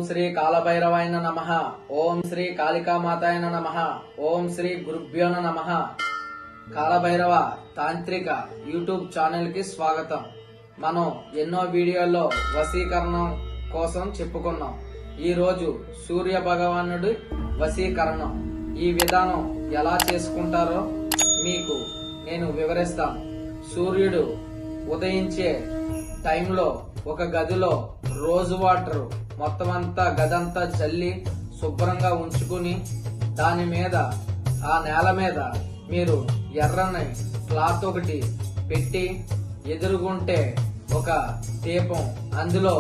శ్రీ కాలభైరవాయ నమః. ఓం శ్రీ కాళికామాతాయ నమః. ఓం శ్రీ గురుభ్యో నమః. కాలభైరవ తాంత్రిక యూట్యూబ్ ఛానల్ కి స్వాగతం. మనం ఎన్నో వీడియోల్లో వశీకరణం కోసం చెప్పుకున్నాం. ఈ రోజు సూర్య భగవానుడి వశీకరణం ఈ విధానం ఎలా చేసుకుంటారో మీకు నేను వివరిస్తాను. సూర్యుడు ఉదయించే టైంలో ఒక గదిలో రోజు వాటర్ మొత్తం అంతా గదంతా చల్లి శుభ్రంగా ఉంచుకుని దాని మీద ఆ నేల మీద మీరు ఎర్రని క్లాత్ ఒకటి పెట్టి ఎదురుగుంటే ఒక దీపం అందులో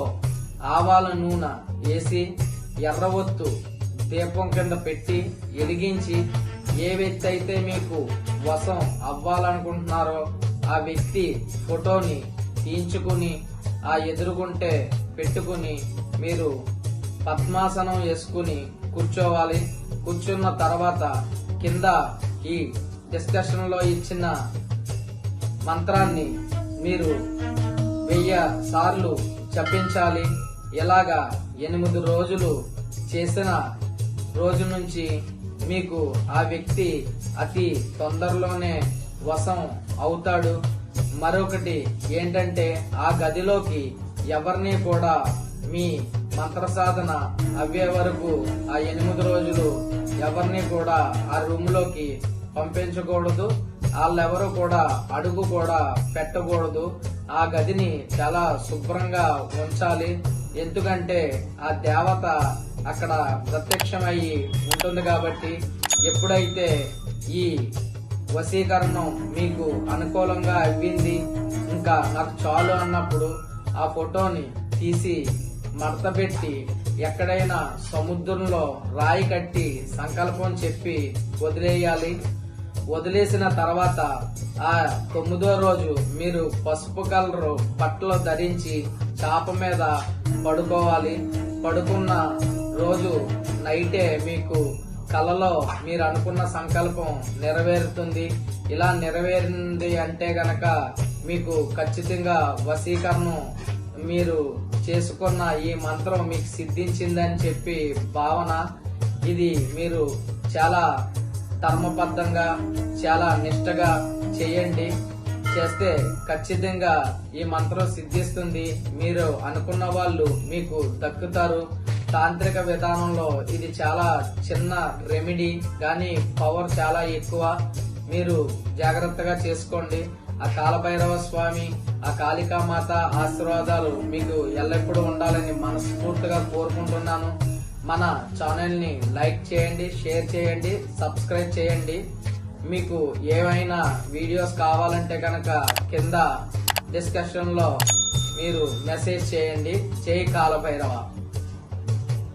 ఆవాల నూనె వేసి ఎర్రవొత్తు దీపం కింద పెట్టి వెలిగించి ఏ వ్యక్తి అయితే మీకు వశం అవ్వాలనుకుంటున్నారో ఆ వ్యక్తి ఫోటోని తీయించుకుని ఆ ఎదురుగుంటే పెట్టుకుని మీరు పద్మాసనం వేసుకుని కూర్చోవాలి. కూర్చున్న తర్వాత కింద ఈ డిస్కషన్ లో ఇచ్చిన మంత్రాన్ని మీరు 1000 సార్లు జపించాలి. ఇలాగా 8 రోజులు చేసిన రోజు నుంచి మీకు ఆ వ్యక్తి అతి తొందరలోనే వశం అవుతాడు. మరొకటి ఏంటంటే ఆ గదిలోకి ఎవరిని కూడా మీ మంత్ర సాధన అవ్వే వరకు ఆ 8 రోజులు ఎవరిని కూడా ఆ రూమ్ లోకి పంపించకూడదు. వాళ్ళెవరు కూడా అడుగు కూడా పెట్టకూడదు. ఆ గదిని చాలా శుభ్రంగా ఉంచాలి. ఎందుకంటే ఆ దేవత అక్కడ ప్రత్యక్షమయ్యి ఉంటుంది కాబట్టి ఎప్పుడైతే ఈ వశీకరణం మీకు అనుకూలంగా అవ్వింది ఇంకా నాకు చాలు అన్నప్పుడు ఆ ఫోటోని తీసి మడతపెట్టి ఎక్కడైనా సముద్రంలో రాయి కట్టి సంకల్పం చెప్పి వదిలేయాలి. వదిలేసిన తర్వాత ఆ 9వ రోజు మీరు పసుపు కలరు బట్టలు ధరించి చాప మీద పడుకోవాలి. పడుకున్న రోజు నైటే మీకు కలలో మీరు అనుకున్న సంకల్పం నెరవేరుతుంది. ఇలా నెరవేరింది అంటే గనక మీకు ఖచ్చితంగా వశీకరణం మీరు చేసుకున్న ఈ మంత్రం మీకు సిద్ధించిందని చెప్పి భావన. ఇది మీరు చాలా ధర్మబద్ధంగా చాలా నిష్టగా చేయండి. చేస్తే ఖచ్చితంగా ఈ మంత్రం సిద్ధిస్తుంది. మీరు అనుకున్న వాళ్ళు మీకు దక్కుతారు. తాంత్రిక విధానంలో ఇది చాలా చిన్న రెమెడీ కానీ పవర్ చాలా ఎక్కువ. మీరు జాగ్రత్తగా చేసుకోండి. ఆ కాలభైరవ స్వామి ఆ కాళికామాత ఆశీర్వాదాలు మీకు ఎల్లప్పుడూ ఉండాలని మనస్ఫూర్తిగా కోరుకుంటున్నాను. మన ఛానల్ ని లైక్ చేయండి, షేర్ చేయండి, సబ్స్క్రైబ్ చేయండి. మీకు ఏమైనా వీడియోస్ కావాలంటే కనుక కింద డిస్కషన్ లో మీరు మెసేజ్ చేయండి. జై కాలభైరవ.